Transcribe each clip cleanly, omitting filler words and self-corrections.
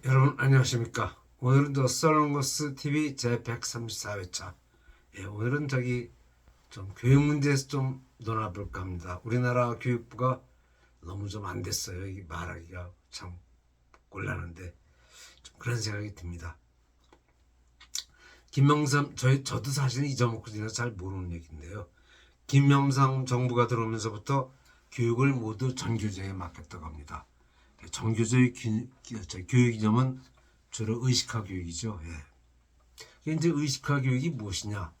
여러분 안녕하십니까? 오늘은 더 썰렁거스 TV 제 134회차. 오늘은 좀 교육 문제에서 좀 놀아볼까 합니다. 우리나라 교육부가 너무 좀 안 됐어요. 이게 말하기가 참 곤란한데 좀 그런 생각이 듭니다. 김영삼 저도 사실 잊어먹고 잘 모르는 얘기인데요. 김영삼 정부가 들어오면서부터 교육을 모두 전교조에 맡겼다고 합니다. 전교조의 교육 이념은 주로 의식화 교육이죠. 이게 이제 의식화 교육이 무엇이냐?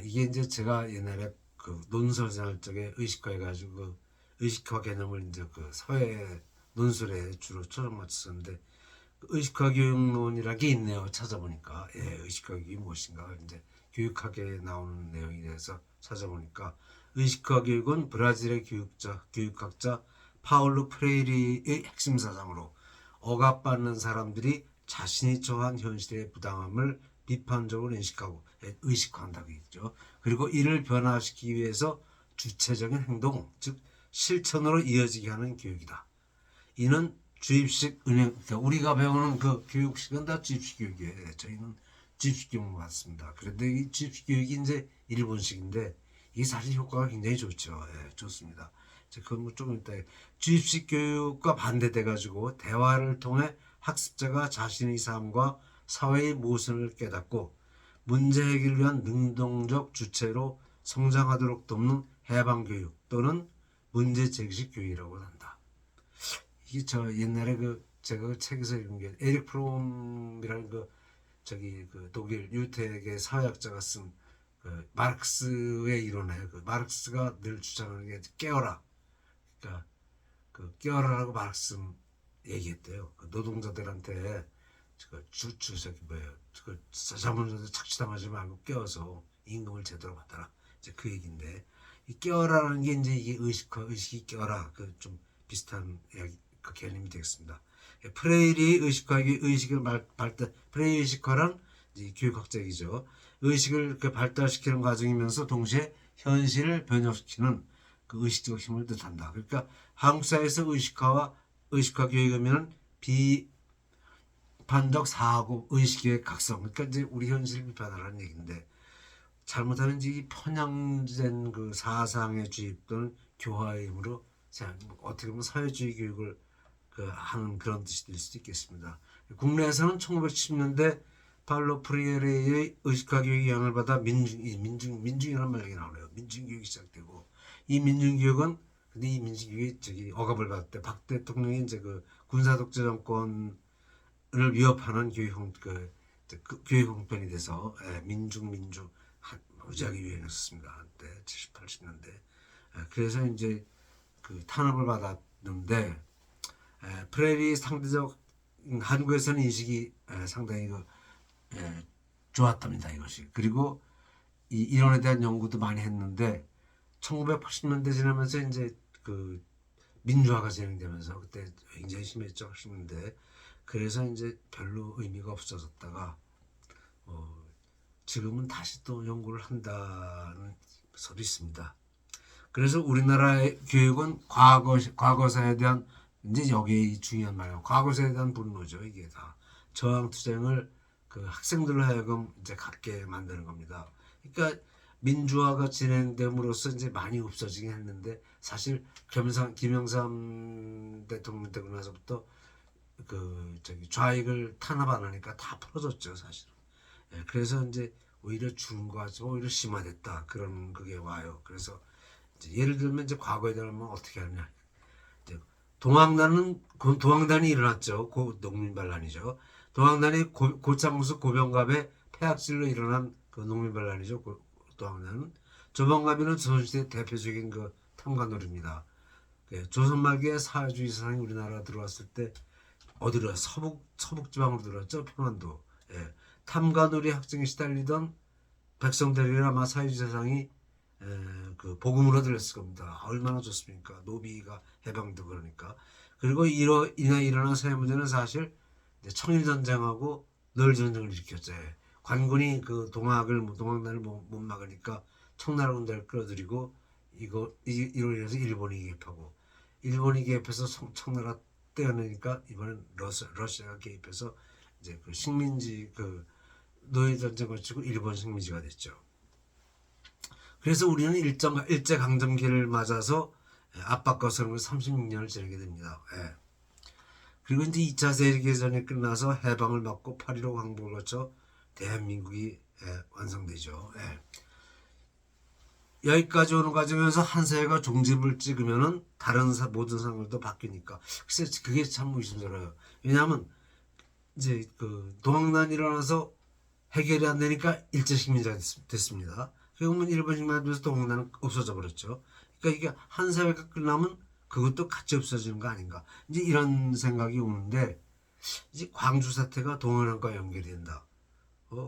이게 이제 제가 옛날에 그 논술 생활 쪽에 의식화 해가지고 그 의식화 개념을 이제 그 사회 논술에 주로 초점 맞췄었는데 그 의식화 교육론이라는 게 있네요. 찾아보니까 의식화 교육이 무엇인가 이제 교육학에 나오는 내용에 대해서 찾아보니까 의식화 교육은 브라질의 교육학자 파울루 프레이리의 핵심 사상으로 억압받는 사람들이 자신이 처한 현실의 부당함을 비판적으로 인식하고 의식화한다고 했죠. 그리고 이를 변화시키기 위해서 주체적인 행동, 즉 실천으로 이어지게 하는 교육이다. 이는 주입식 은행, 그러니까 우리가 배우는 그 교육식은 다 주입식 교육이에요. 저희는 주입식 교육을 받습니다. 그런데 이 주입식 교육이 이제 일본식인데 이게 사실 효과가 굉장히 좋죠. 좋습니다. 그건 뭐좀 이따 주입식 교육과 반대돼 가지고 대화를 통해 학습자가 자신의 삶과 사회의 모순을 깨닫고 문제 해결을 위한 능동적 주체로 성장하도록 돕는 해방 교육 또는 문제 제기식 교육이라고 한다. 이게 저 옛날에 그 제가 그 책에서 읽은 게 에릭 프롬이라는 그 독일 유태계 사회학자가 쓴 그 마르크스의 이론이에요. 그 마르크스가 늘 주장하는 게 깨어라. 그러니까 그 깨어라라고 마르크스 얘기했대요. 그 노동자들한테 저기 뭐예요. 그 자본주의 착취당하지 말고 깨어서 임금을 제대로 받아라. 이제 그 얘기인데 이 깨어라는 게 이제 이게 의식이 깨어라 그 좀 비슷한 이야기 그 개념이 되겠습니다. 프레이리 의식을 발달 프레이리 의식화란 이제 교육학자 얘기죠. 의식을 그 발달시키는 과정이면서 동시에 현실을 변형시키는 그 의식적 힘을 뜻한다. 그러니까 한국 사회에서 의식화 교육이면 비판적 사고 의식의 각성. 그러니까 이제 우리 현실을 비판하라는 얘기인데 잘못하면 이 편향된 그 사상의 주입 또는 교화의 힘으로 어떻게 보면 사회주의 교육을 하는 그런 뜻이 될 수도 있겠습니다. 국내에서는 1970년대 팔로 프리에레의 의식화 교육 영향을 받아 민중이라는 말이 나오네요. 민중교육이 시작되고 이 민중교육은 근데 이 민중교육이 억압을 받을 때 박 대통령이 이제 그 군사독재 정권을 위협하는 교육 형편이 돼서 민중 무지하게 유행했었습니다. 한때 70, 80년대. 그래서 이제 그 탄압을 받았는데 프레리 상대적 한국에서는 인식이 상당히 좋았답니다. 이것이. 그리고 이 이론에 대한 연구도 많이 했는데 1980년대 지나면서 이제 그 민주화가 진행되면서 그때 굉장히 심했죠. 80년대. 그래서 이제 별로 의미가 없어졌다가 지금은 다시 또 연구를 한다는 소리 있습니다. 그래서 우리나라의 교육은 과거사에 대한 이제 여기에 중요한 말이에요. 과거사에 대한 분노죠. 이게 다 저항투쟁을 그 학생들로 하여금 이제 갖게 만드는 겁니다. 그러니까 민주화가 진행됨으로써 이제 많이 없어지긴 했는데 사실 김영삼 대통령 되고 나서부터 좌익을 탄압 안 하니까 다 풀어졌죠 사실은. 그래서 이제 오히려 줄은 것 같지만 오히려 심화됐다 그런 그게 와요. 그래서 이제 예를 들면 이제 과거에 대하면 어떻게 하냐. 동학단이 일어났죠. 농민반란이죠. 동학단이 고창무수 고병갑의 폐악질로 일어난 그 농민반란이죠. 동학단은 조병갑이는 조선시대 대표적인 그 탐관놀이입니다. 조선 말기에 사회주의 사상이 우리나라 들어왔을 때 어디로 서북 지방으로 들어왔죠. 평안도. 탐관놀이 학생에 시달리던 백성들이나 아마 사회주의 사상이 그 복음으로 들렸을 겁니다. 얼마나 좋습니까? 노비가 해방되고 그러니까. 그리고 이날 일어난 사회 문제는 사실 청일전쟁하고 널전쟁을 일으켰죠. 관군이 그 동학단을 못 막으니까 청나라 군대를 끌어들이고 이로 인해서 일본이 개입하고 일본이 개입해서 청나라 떼어내니까 이번엔 러시아가 개입해서 이제 그 식민지 그 노예 전쟁을 치고 일본 식민지가 됐죠. 그래서 우리는 일제 강점기를 맞아서 압박과 설을 36년을 지내게 됩니다. 예. 그리고 이제 2차 세계대전이 끝나서 해방을 맞고 8.15 광복을 거쳐 대한민국이 완성되죠. 예. 여기까지 오는 과정에서 한 사회가 종집을 찍으면은 다른 모든 상황도 바뀌니까 글쎄 그게 참 의심스러워요. 왜냐하면 이제 그 동학난이 일어나서 해결이 안 되니까 일제 식민지가 됐습니다. 그러면 일본 식민지에서 동학난은 없어져 버렸죠. 그러니까 이게 한 사회가 끝나면 그것도 같이 없어지는 거 아닌가. 이제 이런 생각이 오는데 이제 광주 사태가 동학난과 연결이 된다.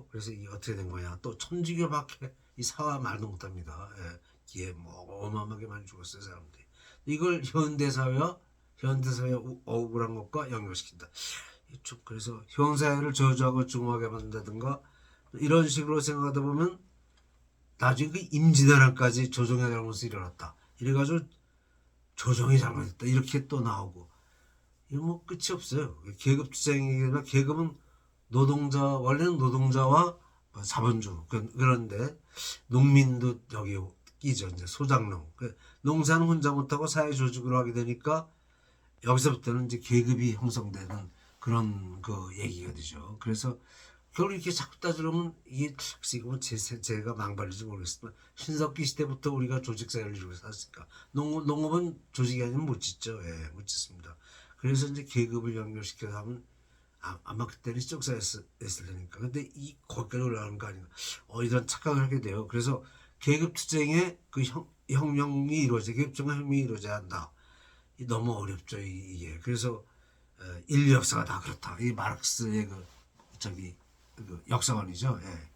그래서 이게 어떻게 된 거냐. 또 천주교밖에 이 사화 말도 못합니다. 예, 이게 뭐 어마어마하게 많이 죽었어요 사람들이. 이걸 현대사회와 억울한 것과 연결시킨다. 그래서 형사회를 저조하고 중후하게 만든다든가 이런 식으로 생각하다 보면 나중에 그 임진왜란까지 조정의 잘못이 일어났다. 이래가지고 조정이 잘못했다. 이렇게 또 나오고 이거 뭐 끝이 없어요. 계급투쟁이나 계급은 원래는 노동자와 자본주 그런데 농민도 여기 끼죠. 이제 소작농 농사는 혼자 못하고 사회 조직으로 하게 되니까 여기서부터는 이제 계급이 형성되는 그런 그 얘기가 되죠. 그래서 그걸 이렇게 자꾸 따지려면 이게 뭐 제가 망발인지 모르겠지만 신석기 시대부터 우리가 조직사회를 이루고 살았으니까 농업은 조직이 아니면 못 짓죠. 예, 못 짓습니다. 그래서 이제 계급을 연결시켜서 하면 아마 그때는 시적사였을 테니까. 근데 거기까지 올라가는 거 아닌가. 이런 착각을 하게 돼요. 그래서 계급투쟁의 그 혁명이 계급투쟁의 혁명이 이루어져야 한다. 너무 어렵죠, 이게. 그래서 인류 역사가 다 그렇다. 이 마르크스의 그 역사관이죠. 예.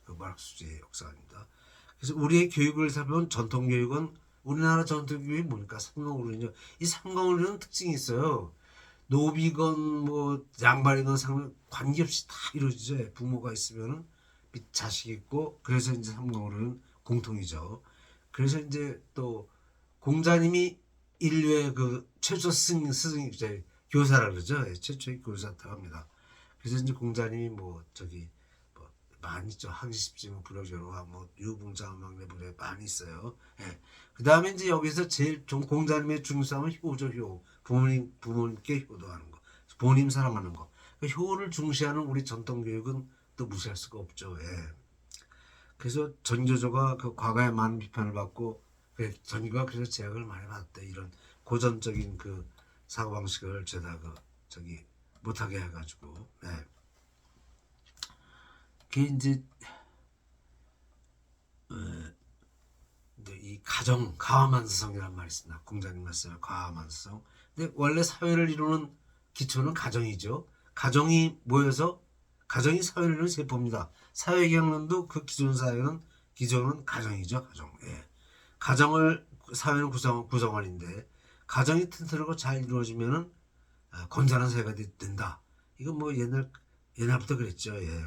그 마르크스주의 역사관입니다. 그래서 우리의 교육을 살펴본 전통 교육은 우리나라 전통 교육이 뭡니까? 삼강오륜이죠. 이 삼강오륜은 특징이 있어요. 노비건 뭐 양반이건 상관 관계없이 다 이루어지죠. 부모가 있으면은 자식 있고 그래서 이제 삼강오륜은 공통이죠. 그래서 이제 또 공자님이 인류의 그 최초 스승 이제 교사라 그러죠. 예, 최초의 교사라고 합니다. 그래서 이제 공자님이 뭐 많이 있죠. 항시십증 불효교로와 뭐 유붕자망내 불에 많이 있어요. 예. 그 다음에 이제 여기서 제일 좀 공자님의 중요성은 효죠. 효. 부모님께 효도하는 거. 부모님 사랑하는 거. 그 효를 중시하는 우리 전통 교육은 또 무시할 수가 없죠. 예. 그래서 전교조가 그 과거에 많은 비판을 받고 전교가 그래서 제약을 많이 받았대. 이런 고전적인 그 사고방식을 죄다 못하게 해가지고. 네. 그게 이제 이 가와만스성이라는 말이 있습니다. 공자님 말씀에 가와만스성. 근데 원래 사회를 이루는 기초는 가정이죠. 가정이 모여서 가정이 사회를 이루는 세포입니다. 사회경론도 그 기존은 가정이죠. 가정. 예. 사회는 구성원인데 가정이 튼튼하고 잘 이루어지면은 건전한 사회가 된다. 이건 뭐 옛날부터 그랬죠. 예.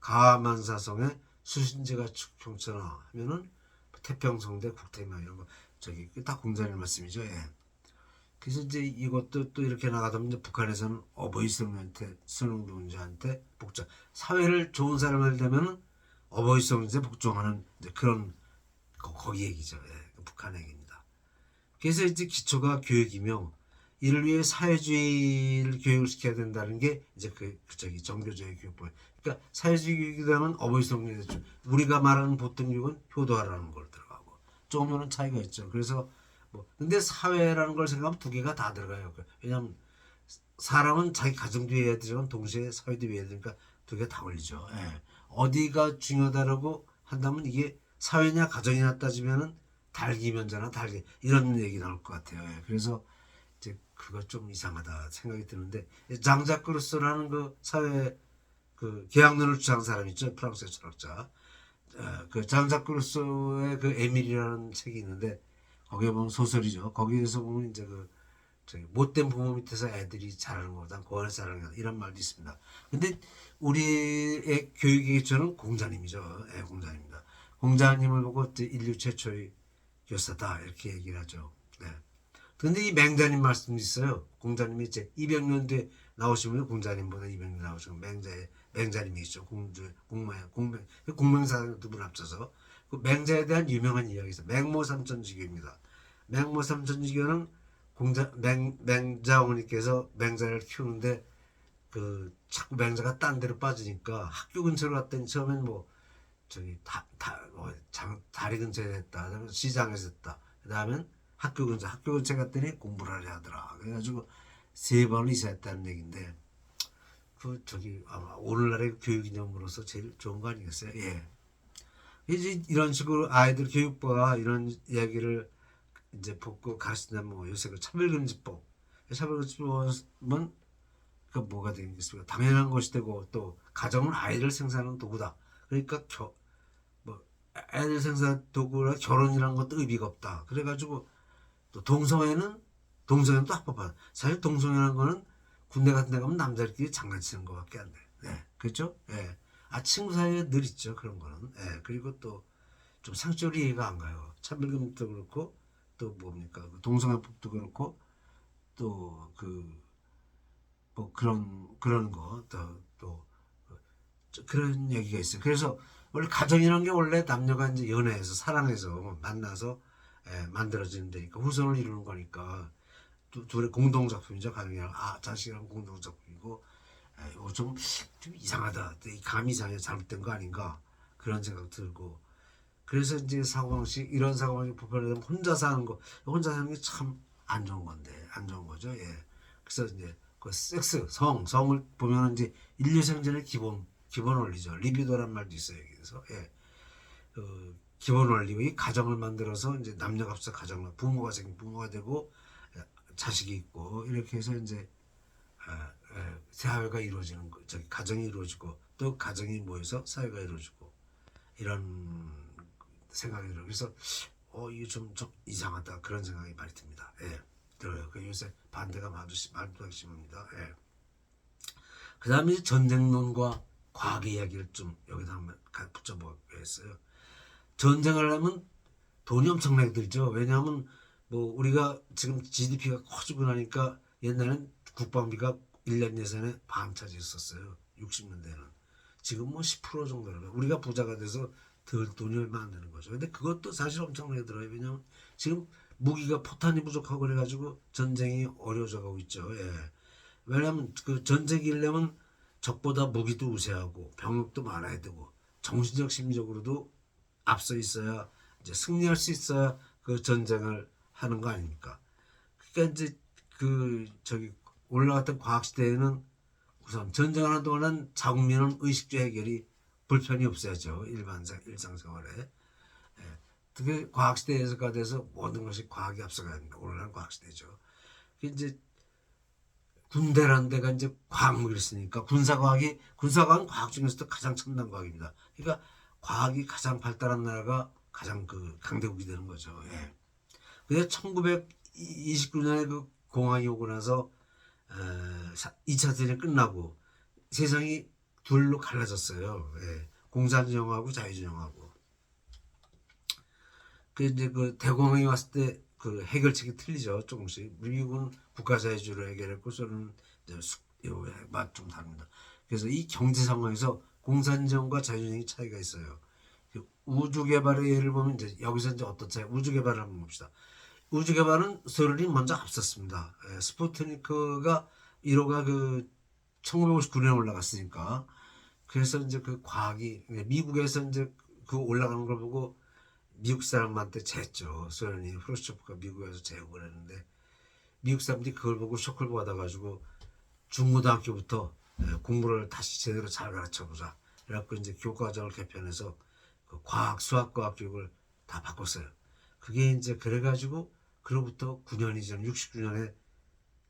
가만사성의 수신제가 평천하 하면은 태평성대 국태마 이런 거 다 공자님 말씀이죠. 예. 그래서 이제 이것도 또 이렇게 나가다 보면 북한에서는 어버이 성년자한테 복종 사회를 좋은 사람을 되면은 어버이 성년자에 복종하는 이제 그런 거기 얘기죠. 예. 북한 얘기입니다. 그래서 이제 기초가 교육이며 이를 위해 사회주의를 교육을 시켜야 된다는 게 이제 정교조의 교육법. 그러니까 사회주의 교육이라면 어버이성년자 우리가 말하는 보통 교육은 효도하라는 걸 들어가고 조금은 차이가 있죠. 그래서 근데 사회라는 걸 생각하면 두 개가 다 들어가요. 왜냐하면 사람은 자기 가정도 해야 되지만 동시에 사회도 해야 되니까 두 개 다 걸리죠. 예. 어디가 중요하다라고 한다면 이게 사회냐 가정이냐 따지면은 달기면자나 달기 이런 얘기 나올 것 같아요. 예. 그래서 이제 그거 좀 이상하다 생각이 드는데 장자크 루소라는 그 사회 그 계약론을 주장한 사람 있죠. 프랑스의 철학자. 그 장자크 루소의 그 에밀이라는 책이 있는데 거기에 보면 소설이죠. 거기에서 보면 이제 못된 부모 밑에서 애들이 자라는 것보다 고아에서 자라는 것 이런 말도 있습니다. 근데 우리의 교육의 기초는 공자님이죠. 공자님입니다. 공자님을 보고 인류 최초의 교사다 이렇게 얘기를 하죠. 네. 근데 이 맹자님 말씀도 있어요. 공자님이 이제 200년 뒤에 나오시면 공자님보다 200년 나오시고 맹자님이 있죠. 공명사 두 분 합쳐서 그 맹자에 대한 유명한 이야기 있어요. 맹모삼천지교입니다. 맹모삼천지교는 맹자 어머니께서 맹자를 키우는데 그 자꾸 맹자가 딴 데로 빠지니까 학교 근처로 갔더니 처음엔 뭐 저기 다리 근처에 됐다. 그다음에 시장에서 됐다. 그다음엔 학교 근처 갔더니 공부를 하려 하더라. 그래가지고 3번을 이사했다는 얘기인데 그 저기 아마 오늘날의 교육 이념으로서 제일 좋은 거 아니겠어요? 예. 이제 이런 식으로 아이들 교육부가 이런 이야기를 이제 복고 가르치는 뭐 요새 그 차별금지법은 그 뭐가 되겠습니까? 당연한 것이 되고 또 가정은 아이를 생산하는 도구다. 그러니까 뭐 애들 생산 도구라 결혼이라는 것도 의미가 없다. 그래가지고 또 동성애는 또 합법하다. 사실 동성애라는 거는 군대 같은 데 가면 남자들끼리 장난치는 것밖에 안 돼. 네, 그렇죠? 예. 아 친구 사이에 늘 있죠 그런 거는. 예. 그리고 또 좀 상식적으로 이해가 안 가요. 차별금도 그렇고 또 뭡니까 그 동성애법도 그렇고 또 그 뭐 그런 거 또 그런 얘기가 있어요. 그래서 원래 가정이라는 게 원래 남녀가 이제 연애해서 사랑해서 만나서 만들어지는 데니까 후손을 이루는 거니까 둘의 공동 작품이죠. 가정이랑 자식이랑 공동 작품이고 이거 좀 이상하다. 이 감이 이상해 잘못된 거 아닌가 그런 생각 들고 그래서 이제 사고방식 이런 사고방식 불편하면 혼자 사는 거 혼자 사는 게 참 안 좋은 건데 안 좋은 거죠. 예. 그래서 이제 그 섹스 성을 보면 이제 인류 생존의 기본 원리죠. 리비도란 말도 있어요. 여기서 예. 기본 원리고 이 가정을 만들어서 이제 남녀가 합쳐 가정을 부모가 생긴 부모가 되고 자식이 있고 이렇게 해서 이제 사회가 이루어지는 거 저기 가정이 이루어지고 또 가정이 모여서 사회가 이루어지고 이런 생각이 들어요. 그래서 이게 좀 이상하다 그런 생각이 많이 듭니다. 예. 들어요. 그 요새 반대가 말도 하기 심합니다. 예. 그 다음에 전쟁론과 과학의 이야기를 좀 여기다 한번 붙여보겠어요. 전쟁을 하면 돈이 엄청나게 들죠. 왜냐하면 뭐 우리가 지금 GDP가 커지고 나니까 옛날엔 국방비가 1년 예산에 반 차지했었어요. 60년대는. 지금 뭐 10% 정도라고. 우리가 부자가 돼서 덜 돈이 얼마 안 되는 거죠. 근데 그것도 사실 엄청나게 들어요. 왜냐하면 지금 무기가 포탄이 부족하고 그래가지고 전쟁이 어려워져 가고 있죠. 예. 왜냐하면 그 전쟁이 일려면 적보다 무기도 우세하고 병력도 많아야 되고 정신적 심리적으로도 앞서 있어야 이제 승리할 수 있어야 그 전쟁을 하는 거 아닙니까? 그러니까 이제 그 저기 올라갔던 과학 시대에는 우선 전쟁하는 동안은 자국민은 의식주 해결이 불편이 없어야죠. 일상생활에. 예. 그게 과학 시대에서가 돼서 모든 것이 과학이 앞서가야 합니다. 오늘날 과학 시대죠. 이제 군대라는 데가 이제 과학무기를 쓰니까 군사과학은 과학 중에서도 가장 첨단 과학입니다. 그러니까 과학이 가장 발달한 나라가 가장 그 강대국이 되는 거죠. 예. 그래서 1929년에 그 공항이 오고 나서 2차 대전이 끝나고 세상이 둘로 갈라졌어요. 예. 공산주의하고 자유주의하고. 그 이제 그 대공황이 왔을 때 그 해결책이 틀리죠. 조금씩. 미국은 국가자유주의로 해결했고 소련은 맛 좀 다릅니다. 그래서 이 경제 상황에서 공산주의와 자유주의 차이가 있어요. 우주 개발의 예를 보면 이제 여기서 이제 어떤 차이? 우주 개발을 한번 봅시다. 우주 개발은 소련이 먼저 앞섰습니다. 스푸트니크가 1호가 그 1959년에 올라갔으니까 그래서 이제 그 과학이 미국에서 이제 그 올라가는 걸 보고 미국 사람한테 쟀죠. 소련이 프로스초프가 미국에서 재고 그랬는데 미국 사람들이 그걸 보고 쇼크를 받아가지고 중고등학교부터 공부를 다시 제대로 잘 가르쳐보자. 그래갖고 이제 교과정을 개편해서 그 과학, 수학과학 교육을 다 바꿨어요. 그게 이제 그래가지고 그로부터 9년이 전 69년에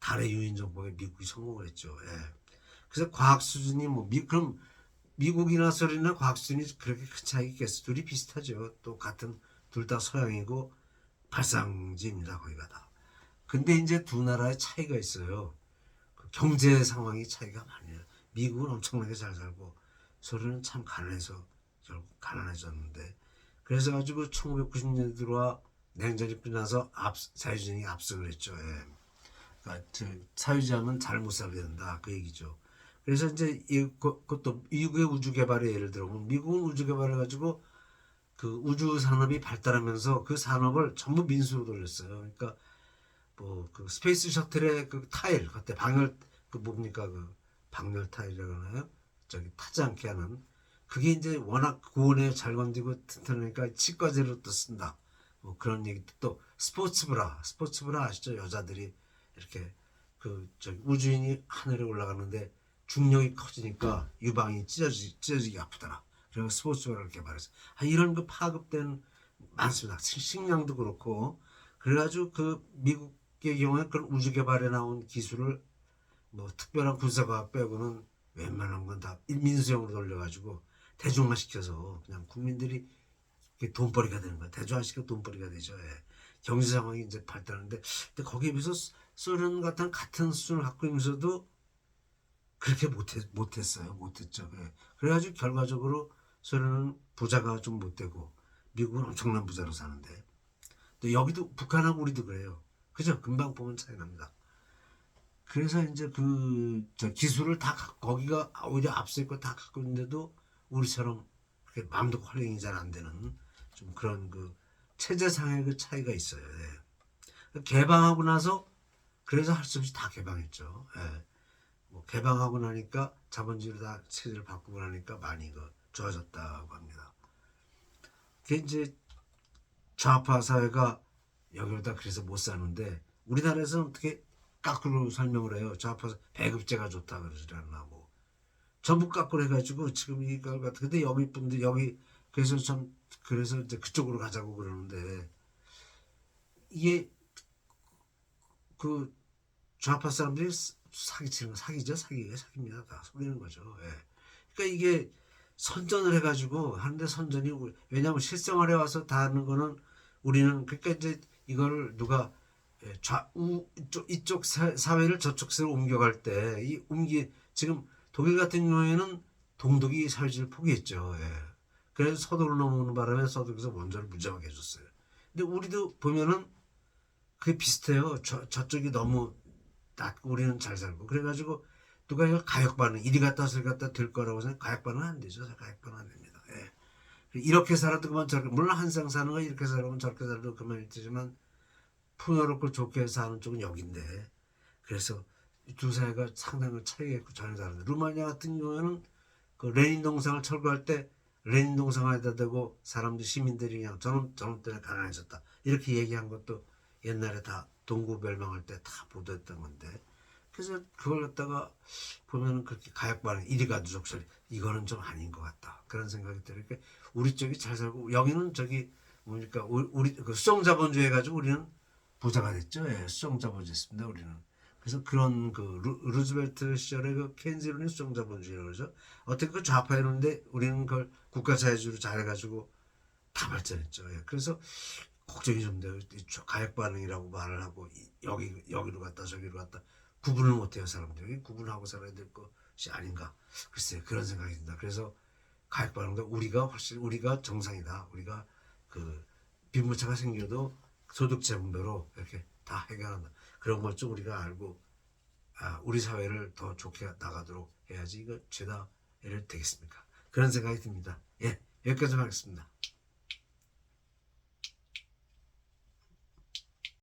달의 유인 정복에 미국이 성공을 했죠. 예. 그래서 과학 수준이 그럼 미국이나 소련이나 과학 수준이 그렇게 큰 차이가 있겠어. 둘이 비슷하죠. 또 같은 둘 다 서양이고 발상지입니다. 거기가 다. 근데 이제 두 나라의 차이가 있어요. 그 경제 상황이 차이가 많이 나요. 미국은 엄청나게 잘 살고 소련은 참 가난해서 결국 가난해졌는데 그래서 가지고 1990년대 들어와 냉전이 끝나서 자유주의가 압승을 했죠. 예. 그러니까 사유지하면 잘 못 살게 된다 그 얘기죠. 그래서 이제 그것도 미국의 우주 개발의 예를 들어보면 미국은 우주 개발해 가지고 그 우주 산업이 발달하면서 그 산업을 전부 민수로 돌렸어요. 그러니까 뭐 그 스페이스 셔틀의 그 타일 그때 방열 그 뭡니까 그 방열 타일이라고 하나요? 저기 타지 않게 하는 그게 이제 워낙 고온에 잘 건드리고 튼튼하니까 치과제로 또 쓴다. 뭐 그런 얘기 또 스포츠브라 아시죠? 여자들이 이렇게 그 저기 우주인이 하늘에 올라가는데 중력이 커지니까 유방이 찢어지기 아프더라. 그래서 스포츠브라를 개발했어. 이런 그 파급된 많습니다. 식량도 그렇고 그래가지고 그 미국의 경우에 그런 우주 개발에 나온 기술을 뭐 특별한 군사과학 빼고는 웬만한 건 다 민수형으로 돌려가지고 대중화시켜서 그냥 국민들이 돈벌이가 되는 거야. 대중화시켜 돈벌이가 되죠. 예. 경제 상황이 이제 발달하는데 근데 거기에 비해서 소련 같은 수준을 갖고 있면서도 그렇게 못했어요. 못했죠. 예. 그래가지고 결과적으로 소련은 부자가 좀 못되고 미국은 엄청난 부자로 사는데 또 여기도 북한하고 우리도 그래요. 그죠? 금방 보면 차이 납니다. 그래서 이제 저 기술을 다 거기가 오히려 앞서 있고 다 갖고 있는데도 우리처럼 그렇게 마음도 활용이 잘 안 되는 좀 그런 그 체제상의 그 차이가 있어요. 예. 개방하고 나서 그래서 할 수 없이 다 개방했죠. 예. 뭐 개방하고 나니까 자본주의로 다 체제를 바꾸고 나니까 많이 좋아졌다고 합니다. 그게 이제 좌파 사회가 여기다 그래서 못 사는데 우리나라에서는 어떻게 거꾸로 설명을 해요. 좌파 배급제가 좋다 그러지 않나 뭐 전부 거꾸로 해가지고 지금 이걸 같은 근데 여기 분들 여기 그래서 그래서 이제 그쪽으로 가자고 그러는데 이게 그 좌파 사람들이 사기치는 거 사기입니다. 다 속이는 거죠. 예. 그러니까 이게 선전을 해가지고 하는데 선전이 왜냐하면 실생활에 와서 다 하는 거는 우리는 그러니까 이제 이걸 누가 이쪽 사회를 저쪽 사회로 옮겨갈 때 지금 독일 같은 경우에는 동독이 사회주의를 포기했죠. 예. 그래서 서독으로 넘어오는 바람에 서독에서 원조를 무장하게 해줬어요. 근데 우리도 보면은 그게 비슷해요. 저쪽이 너무 낮고 우리는 잘 살고 그래가지고 누가 이거 가역 반응 이리 갔다 저리 갔다 될 거라고 생각 가역 반응 안 되죠. 가역 반응 안 됩니다. 예. 이렇게 살아도 그만 저렇게 물론 한상 사는 거 이렇게 살아면 저렇게 살아도 그만이지만 풍요롭고 좋게 사는 쪽은 여긴데 그래서 두 사회가 상당히 차이가 있고 전혀 다른데 루마니아 같은 경우에는 그 레닌 동상을 철거할 때 레닌 동상에다 대고 사람들 시민들이 그냥 저놈 때문에 가난해졌다 이렇게 얘기한 것도 옛날에 다 동구멸망할 때 다 보도했던 건데 그래서 그걸 갖다가 보면은 그렇게 가역 반응 이리 가도 적소리 이거는 좀 아닌 것 같다 그런 생각이 들으니까 그러니까 우리 쪽이 잘 살고 여기는 저기 뭡니까 우리 그 수성자본주의 해가지고 우리는 부자가 됐죠. 예, 수성자본주의였습니다. 우리는. 그래서 그런 그 루즈벨트 시절의 그 케인즈론의 수성자본주의라고 그러죠. 어떻게 그 좌파였는데 우리는 그걸 국가자유주의로 잘해가지고 다 발전했죠. 예, 그래서 걱정이 좀 돼요. 가역 반응이라고 말을 하고 여기로 갔다 저기로 갔다 구분을 못해요 사람들이 구분하고 살아야 될 것이 아닌가. 글쎄 그런 생각이 든다. 그래서 가역 반응도 우리가 정상이다. 우리가 그 빈부차가 생겨도 소득세 분배로 이렇게 다 해결한다. 그런 걸 좀 우리가 알고 우리 사회를 더 좋게 나가도록 해야지 이거 죄다 해야 되겠습니까? 그런 생각이 듭니다. 예, 여기까지 하겠습니다.